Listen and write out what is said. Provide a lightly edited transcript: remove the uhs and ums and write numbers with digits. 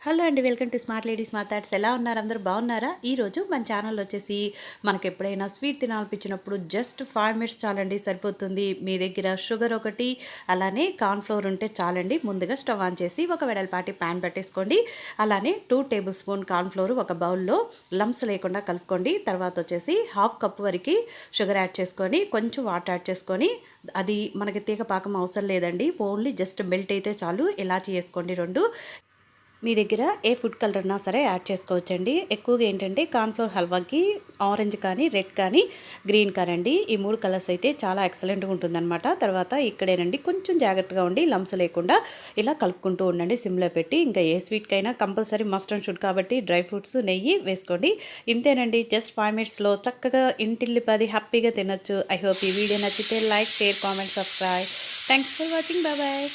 Hello అండి, welcome to smart lady smart thoughts. ఎలా ఉన్నారు? అందరూ బాగున్నారా? ఈరోజు మన ఛానల్ వచ్చేసి మనకు ఎప్పుడైనా స్వీట్ తినాలనిపించినప్పుడు జస్ట్ 5 మినిట్స్ చాలండి, సరిపోతుంది. మీ దగ్గర షుగర్ ఒకటి అలానే కార్న్ఫ్లోర్ ఉంటే చాలండి. ముందుగా స్టవ్ ఆన్ చేసి ఒక వెడల్పాటి ప్యాన్ పెట్టేసుకోండి. అలానే 2 టేబుల్ స్పూన్ కార్న్ఫ్లోర్ ఒక బౌల్లో లంప్స్ లేకుండా కలుపుకోండి. తర్వాత వచ్చేసి హాఫ్ కప్ వరకు షుగర్ యాడ్ చేసుకొని కొంచెం వాటర్ యాడ్ చేసుకొని, అది మనకి తీగ పాకం అవసరం లేదండి, ఓన్లీ జస్ట్ మెల్ట్ అయితే చాలు. ఇలాచి వేసుకోండి 2. మీ దగ్గర ఏ ఫుడ్ కలర్ ఉన్నా సరే యాడ్ చేసుకోవచ్చండి. ఎక్కువగా ఏంటంటే కార్న్ఫ్లోర్ హల్వాకి ఆరెంజ్ కానీ, రెడ్ కానీ, గ్రీన్ కానీ అండి, ఈ 3 కలర్స్ అయితే చాలా ఎక్సలెంట్గా ఉంటుందన్నమాట. తర్వాత ఇక్కడేనండి కొంచెం జాగ్రత్తగా ఉండి లంప్స్ లేకుండా ఇలా కలుపుకుంటూ ఉండండి సిమ్లో పెట్టి. ఇంకా ఏ స్వీట్కైనా కంపల్సరీ మస్ట్ అండ్ షుడ్ కాబట్టి డ్రై ఫ్రూట్స్, నెయ్యి వేసుకోండి. ఇంతేనండి, జస్ట్ 5 మినిట్స్లో చక్కగా ఇంటిల్లిపాది హ్యాపీగా తినొచ్చు. ఐ హోప్ ఈ వీడియో నచ్చితే like, share, comment, subscribe. Thanks for watching. Bye bye.